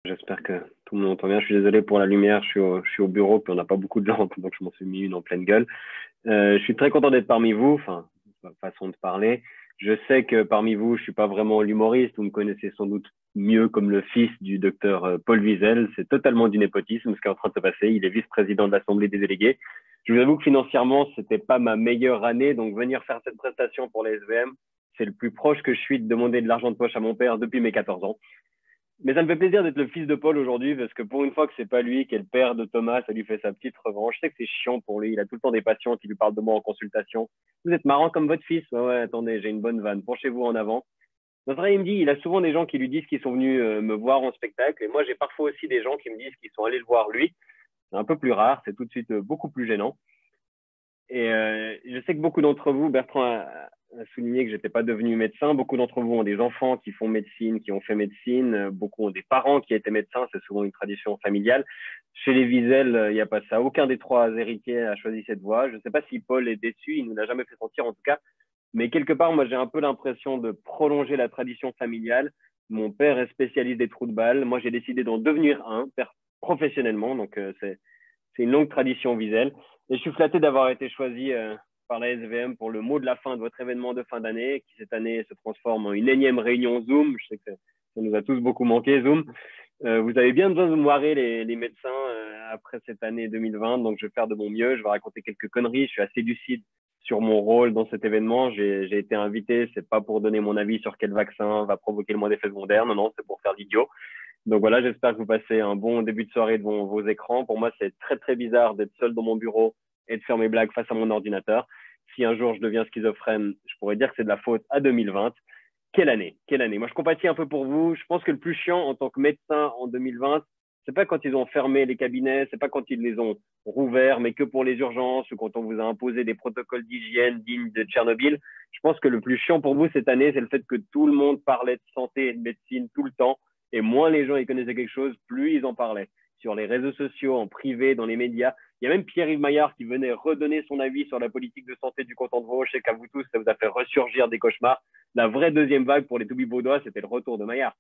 J'espère que tout le monde entend bien. Je suis désolé pour la lumière, je suis au bureau, puis on n'a pas beaucoup de lampes, donc je m'en suis mis une en pleine gueule. Je suis très content d'être parmi vous, enfin, façon de parler. Je sais que parmi vous, je suis pas vraiment l'humoriste, vous me connaissez sans doute mieux comme le fils du docteur Paul Wiesel. C'est totalement du népotisme ce qui est en train de se passer. Il est vice-président de l'Assemblée des délégués. Je vous avoue que financièrement, c'était pas ma meilleure année, donc venir faire cette prestation pour les SVM, c'est le plus proche que je suis de demander de l'argent de poche à mon père depuis mes 14 ans. Mais ça me fait plaisir d'être le fils de Paul aujourd'hui parce que pour une fois que c'est pas lui qui est le père de Thomas, ça lui fait sa petite revanche. Je sais que c'est chiant pour lui. Il a tout le temps des patients qui lui parlent de moi en consultation. Vous êtes marrant comme votre fils. Ouais, attendez, j'ai une bonne vanne. Penchez-vous en avant. Notre ami me dit, il a souvent des gens qui lui disent qu'ils sont venus me voir en spectacle. Et moi, j'ai parfois aussi des gens qui me disent qu'ils sont allés le voir lui. C'est un peu plus rare. C'est tout de suite beaucoup plus gênant. Et je sais que beaucoup d'entre vous, Bertrand a souligné que j'étais pas devenu médecin. Beaucoup d'entre vous ont des enfants qui font médecine, qui ont fait médecine. Beaucoup ont des parents qui étaient médecins. C'est souvent une tradition familiale. Chez les Wiesel, il n'y a pas ça. Aucun des trois héritiers a choisi cette voie. Je ne sais pas si Paul est déçu. Il ne nous l'a jamais fait sentir en tout cas. Mais quelque part, moi, j'ai un peu l'impression de prolonger la tradition familiale. Mon père est spécialiste des trous de balle. Moi, j'ai décidé d'en devenir un, professionnellement. Donc, c'est une longue tradition Wiesel. Et je suis flatté d'avoir été choisi par la SVM pour le mot de la fin de votre événement de fin d'année, qui cette année se transforme en une énième réunion Zoom. Je sais que ça nous a tous beaucoup manqué, Zoom. Vous avez bien besoin de me moirer les médecins après cette année 2020, donc je vais faire de mon mieux. Je vais raconter quelques conneries. Je suis assez lucide sur mon rôle dans cet événement. J'ai été invité, c'est pas pour donner mon avis sur quel vaccin va provoquer le moins d'effets secondaires. Non, non, c'est pour faire l'idiot. Donc voilà, j'espère que vous passez un bon début de soirée devant vos écrans. Pour moi, c'est très, très bizarre d'être seul dans mon bureau et de faire mes blagues face à mon ordinateur. Si un jour je deviens schizophrène, je pourrais dire que c'est de la faute à 2020. Quelle année, quelle année. Moi, je compatis un peu pour vous. Je pense que le plus chiant en tant que médecin en 2020, c'est pas quand ils ont fermé les cabinets, c'est pas quand ils les ont rouverts, mais que pour les urgences ou quand on vous a imposé des protocoles d'hygiène dignes de Tchernobyl. Je pense que le plus chiant pour vous cette année, c'est le fait que tout le monde parlait de santé et de médecine tout le temps. Et moins les gens y connaissaient quelque chose, plus ils en parlaient. Sur les réseaux sociaux, en privé, dans les médias. Il y a même Pierre-Yves Maillard qui venait redonner son avis sur la politique de santé du canton de Vaud. Je sais qu'à vous tous, ça vous a fait ressurgir des cauchemars. La vraie deuxième vague pour les Toubib vaudois, c'était le retour de Maillard.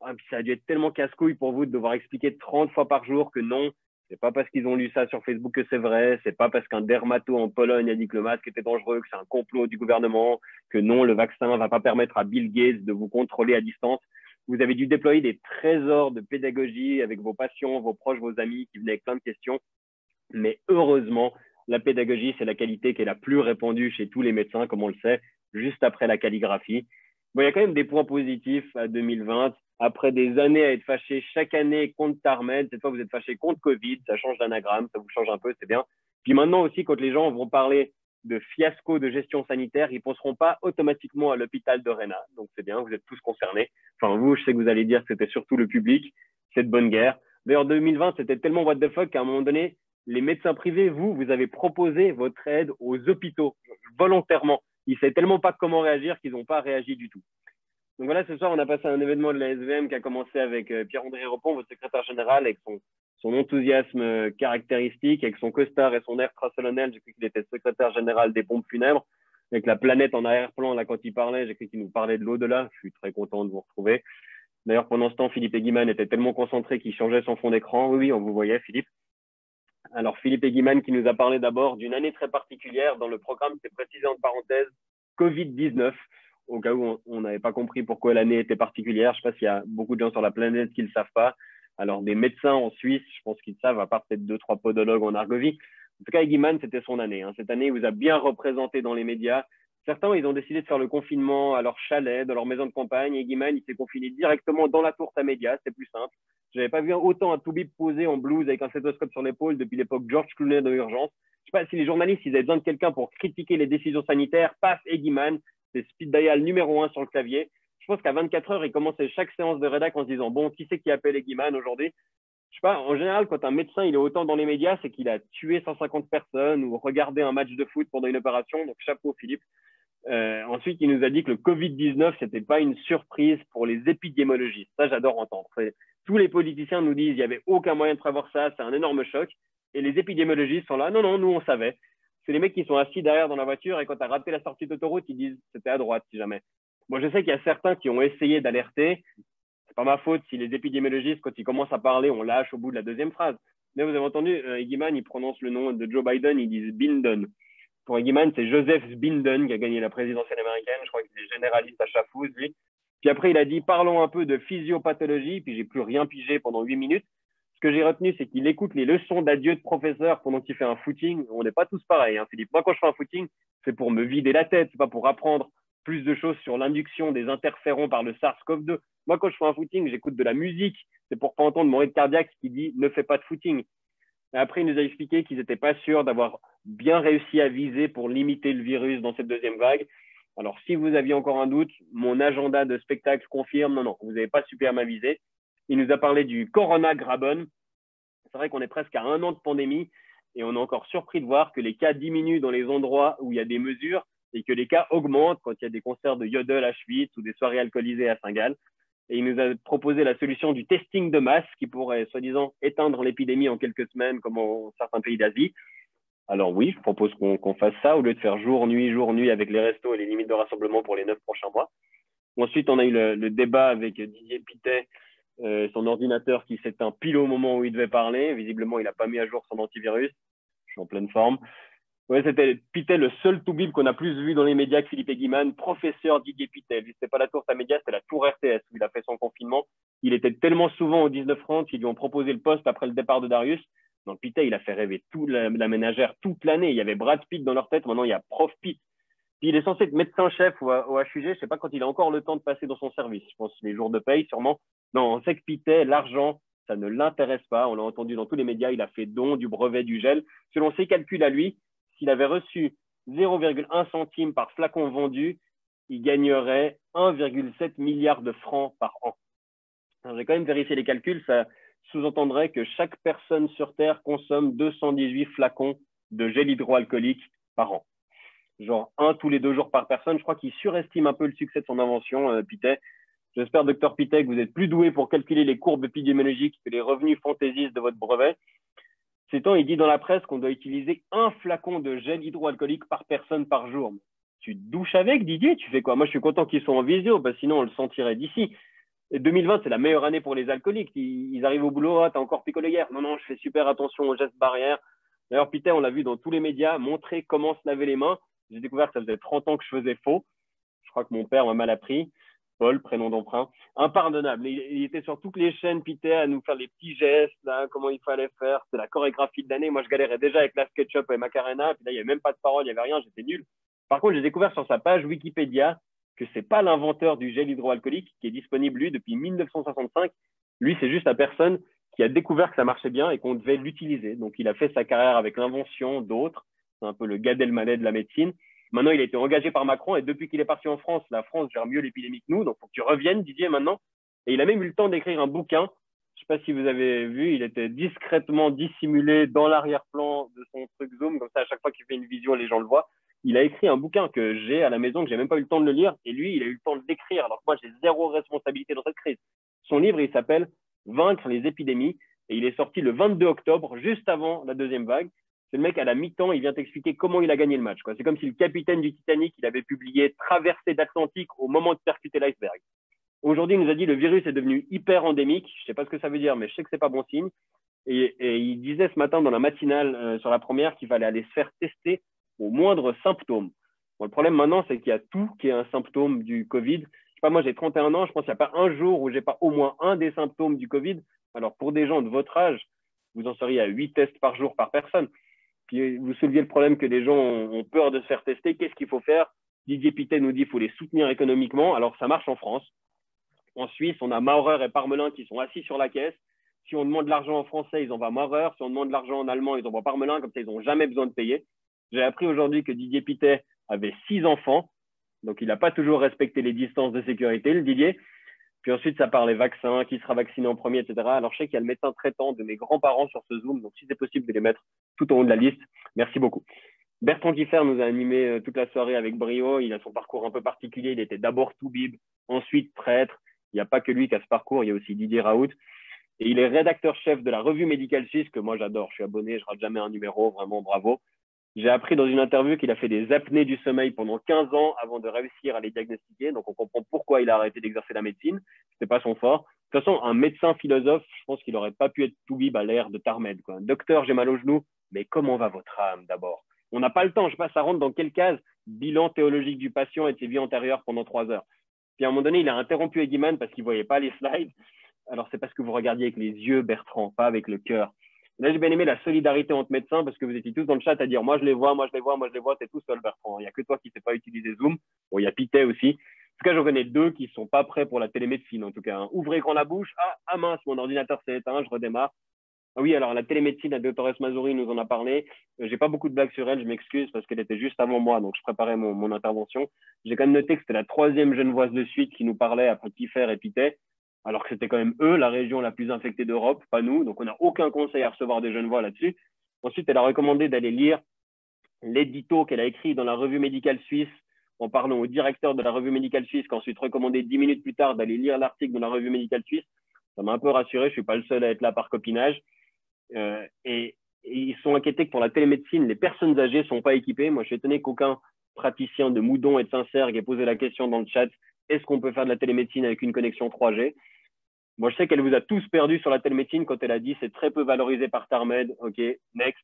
Ah, puis ça a dû être tellement casse-couille pour vous de devoir expliquer 30 fois par jour que non, c'est pas parce qu'ils ont lu ça sur Facebook que c'est vrai, c'est pas parce qu'un dermato en Pologne a dit que le masque était dangereux, que c'est un complot du gouvernement, que non, le vaccin va pas permettre à Bill Gates de vous contrôler à distance. Vous avez dû déployer des trésors de pédagogie avec vos patients, vos proches, vos amis qui venaient avec plein de questions. Mais heureusement, la pédagogie, c'est la qualité qui est la plus répandue chez tous les médecins, comme on le sait, juste après la calligraphie. Bon, il y a quand même des points positifs à 2020. Après des années à être fâché chaque année contre Tarmed, cette fois vous êtes fâché contre Covid, ça change d'anagramme, ça vous change un peu, c'est bien. Puis maintenant aussi, quand les gens vont parler de fiasco de gestion sanitaire, ils ne penseront pas automatiquement à l'hôpital de Réna. Donc c'est bien, vous êtes tous concernés. Enfin, vous, je sais que vous allez dire que c'était surtout le public, c'est de bonne guerre. D'ailleurs, 2020, c'était tellement what the fuck qu'à un moment donné, les médecins privés, vous avez proposé votre aide aux hôpitaux volontairement. Ils ne savaient tellement pas comment réagir qu'ils n'ont pas réagi du tout. Donc voilà, ce soir, on a passé un événement de la SVM qui a commencé avec Pierre-André Repon, votre secrétaire général, avec son enthousiasme caractéristique, avec son costard et son air très solennel. J'ai cru qu'il était secrétaire général des pompes funèbres, avec la planète en arrière-plan. Là, quand il parlait, j'ai cru qu'il nous parlait de l'au-delà. Je suis très content de vous retrouver. D'ailleurs, pendant ce temps, Philippe Guimane était tellement concentré qu'il changeait son fond d'écran. Oui, on vous voyait, Philippe. Alors, Philippe Guimane qui nous a parlé d'abord d'une année très particulière. Dans le programme, c'est précisé en parenthèse Covid-19, au cas où on n'avait pas compris pourquoi l'année était particulière. Je ne sais pas s'il y a beaucoup de gens sur la planète qui ne le savent pas. Alors, des médecins en Suisse, je pense qu'ils le savent, à part peut-être 2-3 podologues en Argovie. En tout cas, Guimane, c'était son année. Cette année, il vous a bien représenté dans les médias. Certains, ils ont décidé de faire le confinement à leur chalet, dans leur maison de campagne. Et Guimane, il s'est confiné directement dans la tour à médias. C'est plus simple. Je n'avais pas vu autant un toubib posé en blouse avec un stéthoscope sur l'épaule depuis l'époque George Clooney de Urgence. Je ne sais pas si les journalistes, ils avaient besoin de quelqu'un pour critiquer les décisions sanitaires. Paf, et Guimane, c'est speed dial numéro 1 sur le clavier. Je pense qu'à 24 heures, il commençait chaque séance de rédac en se disant, bon, qui c'est qui appelle Guimane aujourd'hui? Je sais pas, en général, quand un médecin il est autant dans les médias, c'est qu'il a tué 150 personnes ou regardé un match de foot pendant une opération. Donc, chapeau, Philippe. Ensuite, il nous a dit que le Covid-19, c'était pas une surprise pour les épidémiologistes. Ça, j'adore entendre. Tous les politiciens nous disent qu'il n'y avait aucun moyen de prévoir ça, c'est un énorme choc. Et les épidémiologistes sont là, non, non, nous, on savait. C'est les mecs qui sont assis derrière dans la voiture et quand tu as raté la sortie d'autoroute, ils disent c'était à droite si jamais. Moi, je sais qu'il y a certains qui ont essayé d'alerter. pas ma faute si les épidémiologistes, quand ils commencent à parler, on lâche au bout de la deuxième phrase. Mais vous avez entendu, Egiman, il prononce le nom de Joe Biden, ils disent Binden. Pour Egiman, c'est Joseph Binden qui a gagné la présidentielle américaine. Je crois qu'il est généraliste à Chafouz, lui. Puis après, il a dit, parlons un peu de physiopathologie. Puis j'ai plus rien pigé pendant 8 minutes. Ce que j'ai retenu, c'est qu'il écoute les leçons d'adieu de professeur pendant qu'il fait un footing. On n'est pas tous pareils, hein, Philippe. Moi, quand je fais un footing, c'est pour me vider la tête. C'est pas pour apprendre plus de choses sur l'induction des interférons par le SARS-CoV-2. Moi, quand je fais un footing, j'écoute de la musique. C'est pour pas entendre mon rythme cardiaque qui dit ne fais pas de footing. Et après, il nous a expliqué qu'ils n'étaient pas sûrs d'avoir bien réussi à viser pour limiter le virus dans cette deuxième vague. Alors, si vous aviez encore un doute, mon agenda de spectacle confirme, non, vous n'avez pas super bien visé. Il nous a parlé du Corona Graben. C'est vrai qu'on est presque à 1 an de pandémie et on est encore surpris de voir que les cas diminuent dans les endroits où il y a des mesures et que les cas augmentent quand il y a des concerts de yodel à Schwyz ou des soirées alcoolisées à Saint-Gall. Et il nous a proposé la solution du testing de masse qui pourrait, soi-disant, éteindre l'épidémie en quelques semaines, comme en certains pays d'Asie. Alors oui, je propose qu'on fasse ça au lieu de faire jour-nuit avec les restos et les limites de rassemblement pour les 9 prochains mois. Ensuite, on a eu le débat avec Didier Pittet, son ordinateur qui s'éteint pile au moment où il devait parler. Visiblement, il n'a pas mis à jour son antivirus. Je suis en pleine forme. Ouais, c'était Pittet, le seul toubib qu'on a plus vu dans les médias que Philippe Eguiman, professeur Didier Pittet. Lui, c'était pas la tour Tamedia, c'était la tour RTS où il a fait son confinement. Il était tellement souvent au 19-30 qu'ils lui ont proposé le poste après le départ de Darius. Donc Pittet, il a fait rêver toute la ménagère toute l'année. Il y avait Brad Pitt dans leur tête, maintenant il y a Prof Pitt. Puis il est censé être médecin-chef au HUG, je sais pas quand il a encore le temps de passer dans son service. Je pense les jours de paye, sûrement. Non, on sait que Pittet, l'argent, ça ne l'intéresse pas. On l'a entendu dans tous les médias, il a fait don du brevet du gel. Selon ses calculs à lui, s'il avait reçu 0,1 centime par flacon vendu, il gagnerait 1,7 milliard de francs par an. J'ai quand même vérifié les calculs, ça sous-entendrait que chaque personne sur Terre consomme 218 flacons de gel hydroalcoolique par an. Genre un tous les 2 jours par personne. Je crois qu'il surestime un peu le succès de son invention, Pittet. J'espère, docteur Pittet, que vous êtes plus doué pour calculer les courbes épidémiologiques que les revenus fantaisistes de votre brevet. Ces temps, il dit dans la presse qu'on doit utiliser 1 flacon de gel hydroalcoolique par personne par jour. Tu te douches avec, Didier? Tu fais quoi? Moi, je suis content qu'ils soient en visio, parce que sinon, on le sentirait d'ici. Et 2020, c'est la meilleure année pour les alcooliques. Ils arrivent au boulot, ah, t'as encore picolé hier. Non, je fais super attention aux gestes barrières. D'ailleurs, Pittet, on l'a vu dans tous les médias, montrer comment se laver les mains. J'ai découvert que ça faisait 30 ans que je faisais faux. Je crois que mon père m'a mal appris. Paul, prénom d'emprunt. Impardonnable. Il était sur toutes les chaînes, Pittet, à nous faire les petits gestes, là, comment il fallait faire. C'était la chorégraphie de l'année. Moi, je galérais déjà avec la SketchUp et Macarena. Puis là, il n'y avait même pas de parole, il n'y avait rien, j'étais nul. Par contre, j'ai découvert sur sa page Wikipédia que c'est pas l'inventeur du gel hydroalcoolique qui est disponible, lui, depuis 1965. Lui, c'est juste la personne qui a découvert que ça marchait bien et qu'on devait l'utiliser. Donc, il a fait sa carrière avec l'invention d'autres. C'est un peu le Gad Elmaleh de la médecine. Maintenant, il a été engagé par Macron et depuis qu'il est parti en France, la France gère mieux l'épidémie que nous. Donc, il faut que tu reviennes, Didier, maintenant. Et il a même eu le temps d'écrire un bouquin. Je ne sais pas si vous avez vu, il était discrètement dissimulé dans l'arrière-plan de son truc Zoom. Comme ça, à chaque fois qu'il fait une visio, les gens le voient. Il a écrit un bouquin que j'ai à la maison, que j'ai même pas eu le temps de le lire. Et lui, il a eu le temps de l'écrire. Alors que moi, j'ai zéro responsabilité dans cette crise. Son livre, il s'appelle Vaincre les épidémies. Et il est sorti le 22 octobre, juste avant la deuxième vague. C'est le mec à la mi-temps, il vient t'expliquer comment il a gagné le match. C'est comme si le capitaine du Titanic, il avait publié Traversée d'Atlantique au moment de percuter l'iceberg. Aujourd'hui, il nous a dit que le virus est devenu hyper endémique. Je ne sais pas ce que ça veut dire, mais je sais que ce n'est pas bon signe. Et il disait ce matin dans la matinale sur la première qu'il fallait aller se faire tester au moindre symptôme. Bon, le problème maintenant, c'est qu'il y a tout qui est un symptôme du Covid. Je sais pas, moi j'ai 31 ans, je pense qu'il n'y a pas un jour où j'ai pas au moins un des symptômes du Covid. Alors pour des gens de votre âge, vous en seriez à 8 tests par jour par personne. Puis vous souleviez le problème que les gens ont peur de se faire tester. Qu'est-ce qu'il faut faire? Didier Pittet nous dit qu'il faut les soutenir économiquement. Alors ça marche en France. En Suisse, on a Maurer et Parmelin qui sont assis sur la caisse. Si on demande de l'argent en français, ils envoient Maurer. Si on demande de l'argent en allemand, ils envoient Parmelin. Comme ça, ils n'ont jamais besoin de payer. J'ai appris aujourd'hui que Didier Pittet avait 6 enfants. Donc, il n'a pas toujours respecté les distances de sécurité, le Didier. Puis ensuite, ça parle des vaccins, qui sera vacciné en premier, etc. Alors, je sais qu'il y a le médecin traitant de mes grands-parents sur ce Zoom. Donc, si c'est possible de les mettre tout en haut de la liste, merci beaucoup. Bertrand Kiffer nous a animé toute la soirée avec brio. Il a son parcours un peu particulier. Il était d'abord toubib, ensuite prêtre. Il n'y a pas que lui qui a ce parcours. Il y a aussi Didier Raoult. Et il est rédacteur-chef de la revue médicale suisse, que moi j'adore. Je suis abonné, je rate jamais un numéro. Vraiment, bravo. J'ai appris dans une interview qu'il a fait des apnées du sommeil pendant 15 ans avant de réussir à les diagnostiquer. Donc, on comprend pourquoi il a arrêté d'exercer la médecine. C'était pas son fort. De toute façon, un médecin philosophe, je pense qu'il n'aurait pas pu être Toubib à l'ère de Tarmed, quoi. Docteur, j'ai mal au genou, mais comment va votre âme d'abord? On n'a pas le temps. Je sais pas, ça rentre dans quelle case? Bilan théologique du patient et de ses vies antérieures pendant 3 heures. Puis à un moment donné, il a interrompu Eggman parce qu'il ne voyait pas les slides. Alors, c'est parce que vous regardiez avec les yeux, Bertrand, pas avec le cœur. Là, j'ai bien aimé la solidarité entre médecins parce que vous étiez tous dans le chat à dire moi je les vois, moi je les vois, moi je les vois, t'es tout seul, Bertrand. Il n'y a que toi qui ne sais pas utiliser Zoom. Bon, il y a Pitet aussi. En tout cas, j'en connais deux qui ne sont pas prêts pour la télémédecine, en tout cas. Ouvrez grand la bouche. Ah mince, mon ordinateur s'est éteint, je redémarre. Ah oui, alors la télémédecine, la doctoresse Mazuri nous en a parlé. J'ai pas beaucoup de blagues sur elle, je m'excuse parce qu'elle était juste avant moi, donc je préparais mon intervention. J'ai quand même noté que c'était la troisième Genevoise de suite qui nous parlait après Kiefer et Pitet, alors que c'était quand même eux, la région la plus infectée d'Europe, pas nous. Donc on n'a aucun conseil à recevoir des Genevois là-dessus. Ensuite, elle a recommandé d'aller lire l'édito qu'elle a écrit dans la revue médicale suisse en parlant au directeur de la revue médicale suisse, qui a ensuite recommandé 10 minutes plus tard d'aller lire l'article dans la revue médicale suisse. Ça m'a un peu rassuré, je ne suis pas le seul à être là par copinage. Et ils sont inquiétés que pour la télémédecine, les personnes âgées ne sont pas équipées. Moi, je suis étonné qu'aucun praticien de Moudon et de Saint-Cergue ait posé la question dans le chat, est-ce qu'on peut faire de la télémédecine avec une connexion 3G? Moi, je sais qu'elle vous a tous perdu sur la télémédecine quand elle a dit c'est très peu valorisé par Tarmed. OK, next.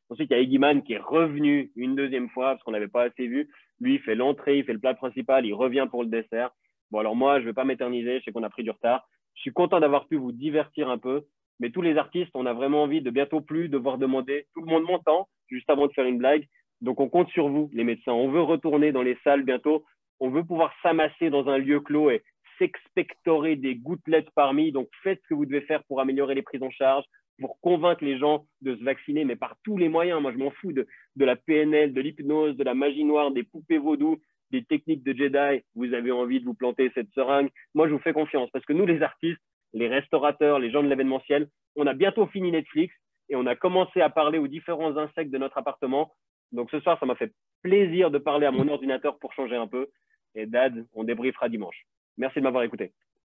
Ensuite, il y a Eggman qui est revenu une deuxième fois parce qu'on n'avait pas assez vu. Lui, il fait l'entrée, il fait le plat principal, il revient pour le dessert. Bon, alors moi, je ne vais pas m'éterniser, je sais qu'on a pris du retard. Je suis content d'avoir pu vous divertir un peu, mais tous les artistes, on a vraiment envie de bientôt plus devoir demander tout le monde montant juste avant de faire une blague. Donc, on compte sur vous, les médecins. On veut retourner dans les salles bientôt. On veut pouvoir s'amasser dans un lieu clos et s'expectorer des gouttelettes parmi. Donc, faites ce que vous devez faire pour améliorer les prises en charge, pour convaincre les gens de se vacciner, mais par tous les moyens. Moi, je m'en fous de la PNL, de l'hypnose, de la magie noire, des poupées vaudou, des techniques de Jedi. Vous avez envie de vous planter cette seringue. Moi, je vous fais confiance parce que nous, les artistes, les restaurateurs, les gens de l'événementiel, on a bientôt fini Netflix et on a commencé à parler aux différents insectes de notre appartement. Donc, ce soir, ça m'a fait plaisir de parler à mon ordinateur pour changer un peu. Et Dad, on débriefera dimanche. Merci de m'avoir écouté.